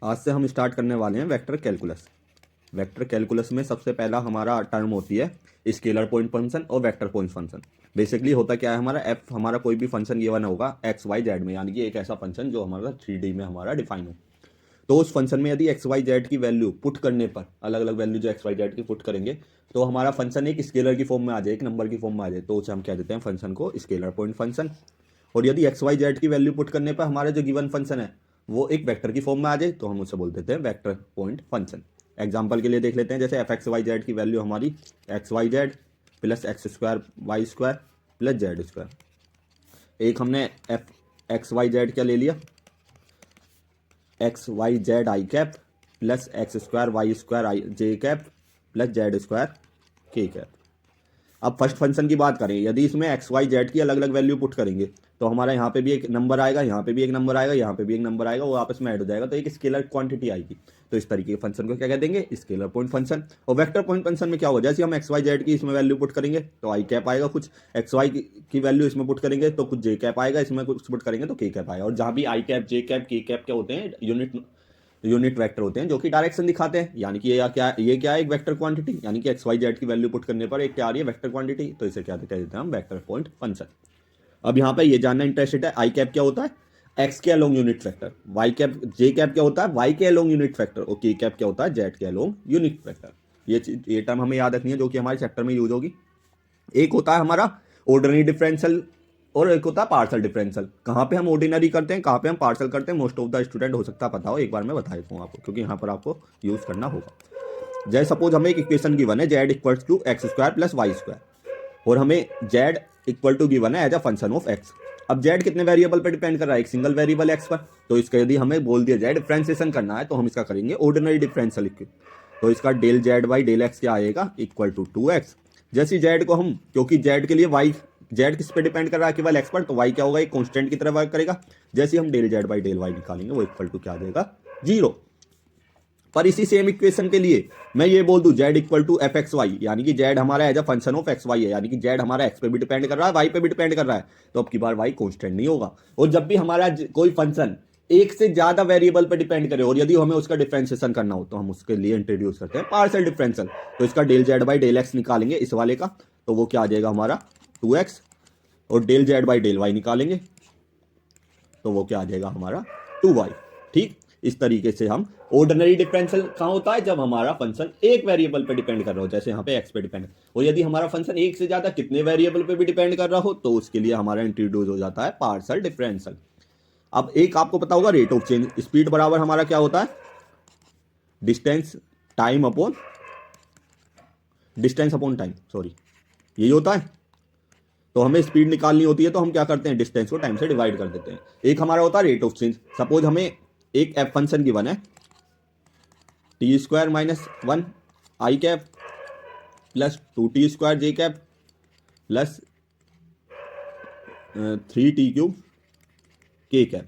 आज से हम स्टार्ट करने वाले हैं वेक्टर कैलकुलस। वेक्टर कैलकुलस में सबसे पहला हमारा टर्म होती है स्केलर पॉइंट फंक्शन और वेक्टर पॉइंट फंक्शन। बेसिकली होता क्या है, हमारा एफ हमारा कोई भी फंक्शन गिवन होगा एक्स वाई जेड में, यानी कि एक ऐसा फंक्शन जो हमारा 3D में हमारा डिफाइन हो। तो उस फंक्शन में यदि एक्स वाई जेड की वैल्यू पुट करने पर, अलग अलग वैल्यू जो एक्स वाई जेड की पुट करेंगे, तो हमारा फंक्शन एक स्केलर की फॉर्म में आ जाए, एक नंबर की फॉर्म में आ जाए, तो उसे हम कह देते हैं फंक्शन को स्केलर पॉइंट फंक्शन। और यदि एक्स वाई जेड की वैल्यू पुट करने पर हमारा जो गिवन फंक्शन है वो एक वेक्टर की फॉर्म में आ जाए, तो हम उसे बोल देते हैं वेक्टर पॉइंट फंक्शन। एग्जाम्पल के लिए देख लेते हैं, जैसे एफ एक्स वाई जेड की वैल्यू हमारी x y z plus x square y square plus z square. एक हमने एफ एक्स वाई जेड क्या ले लिया, x y z i cap plus x square y square i j cap plus z square k cap. अब first function की बात करें, यदि इसमें एक्स वाई जेड की अलग अलग वैल्यू पुट करेंगे तो हमारा यहाँ पे भी एक नंबर आएगा, यहाँ पे भी एक नंबर आएगा, यहाँ पे भी एक नंबर आएगा, वो आपस में ऐड हो जाएगा, तो एक स्केलर क्वांटिटी आएगी। तो इस तरीके के फंक्शन को क्या कह देंगे, स्केलर पॉइंट फंक्शन। और वेक्टर पॉइंट फंक्शन में क्या हो, जैसे हम एक्स वाई जेड की इसमें वैल्यू पुट करेंगे तो आई कैप आएगा, कुछ एक्स वाई की वैल्यू इसमें पुट करेंगे तो कुछ जे कैप आएगा, इसमें कुछ पुट करेंगे तो के कैप आएगा। और जहाँ भी आई कैप जे कैप के कैप क्या होते हैं, यूनिट वेक्टर होते हैं जो कि डायरेक्शन दिखाते हैं, यानी कि ये क्या है, एक वेक्टर क्वांटिटी, यानी कि एक्स वाई जेड की वैल्यू पुट करने पर एक क्या आ रही है, वेक्टर क्वांटिटी, तो इसे क्या कहते हैं हम, वेक्टर पॉइंट फंक्शन। अब यहाँ पे ये जानना इंटरेस्टेड है, आई कैप क्या होता है, एक्स के along unit vector, Y cap J cap क्या होता है, वाई के अलोंग यूनिट वेक्टर, और के कैप क्या होता है, जेड के अलोंग यूनिट वेक्टर। ये टर्म हमें याद रखनी है जो कि हमारे चैप्टर में यूज होगी। एक होता है हमारा ऑर्डिनरी डिफरेंशियल और एक होता है पार्शियल डिफरेंशियल। कहाँ पे हम ऑर्डिनरी करते हैं, कहाँ पे हम पार्शियल करते हैं, मोस्ट ऑफ द स्टूडेंट हो सकता है पता हो, एक बार मैं बता देता हूँ आपको, क्योंकि यहाँ पर आपको यूज करना होगा। जैसे सपोज हमें एक इक्वेशन गिवन है z equal to x square plus y square, और हमें जेड इक्वल टू गिवन है as a function of x. अब जेड कितने वेरिएबल पर डिपेंड कर रहा है, एक सिंगल वेरिएबल एक्स पर, तो इसका यदि हमें बोल दिया जाए डिफरेंशिएशन करना है तो हम इसका करेंगे ऑर्डिनरी डिफरेंशियल। तो इसका del z by del x क्या आएगा, इक्वल टू 2x। जैसे जेड को हम, क्योंकि जेड के लिए वाई, जेड किस पे डिपेंड कर रहा है, केवल एक्स पर, तो वाई क्या होगा, एक कांस्टेंट की तरह वर्क करेगा। जैसे हम del z by del y निकालेंगे वो इक्वल टू क्या आ जाएगा, 0। पर इसी सेम इक्वेशन के लिए मैं ये बोल दूं z equal to f x y, यानी कि जेड हमारा as a function of x y है, यानी कि जेड हमारा एक्स पे भी डिपेंड कर रहा है, वाई पे भी डिपेंड कर रहा है, तो अब की बार वाई कांस्टेंट नहीं होगा। और जब भी हमारा कोई फंक्शन एक से ज्यादा वेरिएबल पर डिपेंड करे और यदि हमें उसका डिफरेंशिएशन करना हो तो हम उसके लिए इंट्रोड्यूस करते हैं पार्शियल डिफरेंशियल। तो इसका del z by del x निकालेंगे इस वाले का, तो वो क्या आ जाएगा हमारा 2x, और del z by del y निकालेंगे तो वो क्या आ जाएगा हमारा 2y। ठीक, इस तरीके से हम ऑर्डिनरी डिफरेंशियल कहाँ होता है, जब हमारा फंक्शन एक वेरिएबल पे डिपेंड कर रहा हो, जैसे यहाँ पे x पे डिपेंड, और यदि हमारा फंक्शन एक से ज्यादा कितने वेरिएबल पे भी डिपेंड कर रहा हो तो उसके लिए हमारा इंट्रोड्यूस हो जाता है पार्शियल डिफरेंशियल। अब एक आपको पता होगा रेट ऑफ चेंज, स्पीड बराबर हमारा क्या होता है, distance time upon distance upon time, sorry यही होता है। तो हमें स्पीड निकालनी होती है तो हम क्या करते हैं, डिस्टेंस को टाइम से डिवाइड कर देते हैं। एक हमारा होता है रेट ऑफ चेंज, सपोज हमें एक एफ फंक्शन गिवन है टी स्क्वायर माइनस 1 आई कैप प्लस 2t स्क्वायर जे कैप प्लस 3t क्यूब के कैप,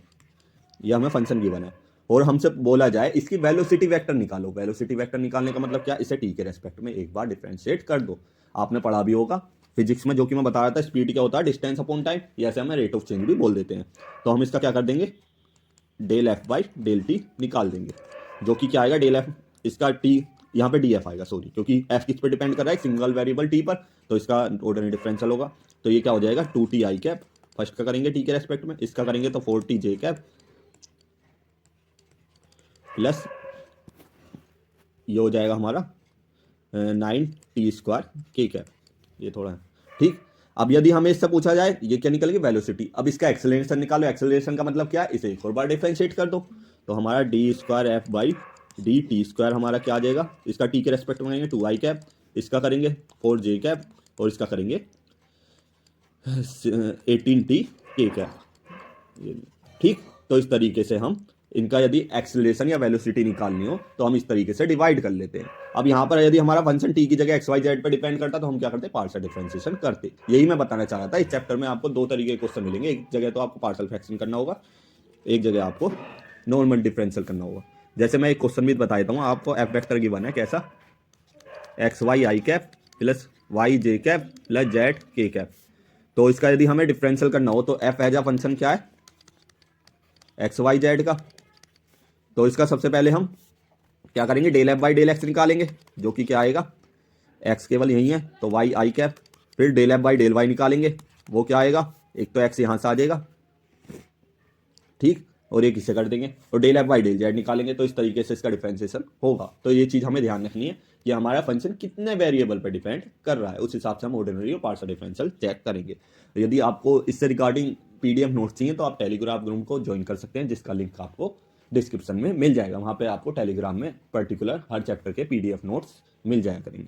यह हमें फंक्शन गिवन है। और हमसे बोला जाए इसकी वेलोसिटी वेक्टर निकालो। वेलोसिटी वेक्टर निकालने का मतलब क्या, इसे टी के रेस्पेक्ट में एक बार डिफरेंशिएट कर दो। आपने पढ़ा भी होगा फिजिक्स में, जो कि मैं बता रहा था, स्पीड क्या होता है, डिस्टेंस अपॉन टाइम, या ऐसे हमें रेट ऑफ चेंज भी बोल देते हैं। तो हम इसका क्या कर देंगे, del f by del t निकाल देंगे, जो कि क्या आएगा, डेल एफ, इसका टी यहाँ पे डी एफ आएगा, सॉरी, क्योंकि एफ किस पे डिपेंड कर रहा है, सिंगल वेरिएबल टी पर, तो इसका ऑर्डिनरी डिफरेंशियल होगा। तो ये क्या हो जाएगा 2t आई कैप, फर्स्ट का करेंगे टी के रेस्पेक्ट में, इसका करेंगे तो 4t जे कैप प्लस ये हो जाएगा हमारा 9t स्क्वायर के कैप, ये थोड़ा है। ठीक, अब यदि हमें इससे पूछा जाए ये क्या निकल गई, वेलोसिटी, अब इसका एक्सेलरेशन निकालो। एक्सेलरेशन का मतलब क्या है, इसे एक और बार डिफरेंशिएट कर दो, तो हमारा D square F by D T square हमारा क्या आ जाएगा, इसका टी के रेस्पेक्ट में करेंगे 2 आई कैप, इसका करेंगे 4 जे कैप, और इसका करेंगे 18t के कैप। ठीक, तो इस तरीके से हम इनका यदि एक्सेलरेशन या वेलोसिटी निकालनी हो तो हम इस तरीके से डिवाइड कर लेते हैं। अब यहाँ पर यदि हमारा फंक्शन टी की जगह एक्स वाई जेड पर डिपेंड करता तो हम क्या करते, पार्शियल डिफरेंशिएशन करते। यही मैं बताना चाह रहा था। इस चैप्टर में आपको दो तरीके के क्वेश्चन मिलेंगे, एक जगह तो आपको पार्शियल फ्रैक्शन करना होगा, एक जगह आपको नॉर्मल डिफरेंशियल करना होगा। जैसे मैं एक क्वेश्चन भी बता देता हूँ आपको, एफ वेक्टर गिवन है कैसा, x Y i cap plus Y J cap plus Z के कैप। तो इसका यदि हमें डिफरेंशियल करना हो तो एफ एज अ फंक्शन क्या है, एक्स वाई जेड का, तो इसका सबसे पहले हम क्या करेंगे, del f by del x निकालेंगे, जो कि क्या आएगा, एक्स केवल यही है तो वाई आई कैप, फिर del f by del y निकालेंगे, वो क्या आएगा, एक तो एक्स यहाँ से आ जाएगा, ठीक, और एक इसे कर देंगे, और del f by del z निकालेंगे। तो इस तरीके से इसका डिफरेंशिएशन होगा। तो ये चीज़ हमें ध्यान रखनी है कि हमारा फंक्शन कितने वेरिएबल पर डिपेंड कर रहा है, उस हिसाब से हम ऑर्डिनरी और पार्शियल डिफरेंशियल चेक करेंगे। यदि आपको इससे रिगार्डिंग पीडीएफ नोट्स चाहिए तो आप टेलीग्राम ग्रुप को ज्वाइन कर सकते हैं, जिसका लिंक आपको डिस्क्रिप्शन में मिल जाएगा। वहाँ पे आपको टेलीग्राम में पर्टिकुलर हर चैप्टर के पीडीएफ नोट्स मिल जाया करेंगे।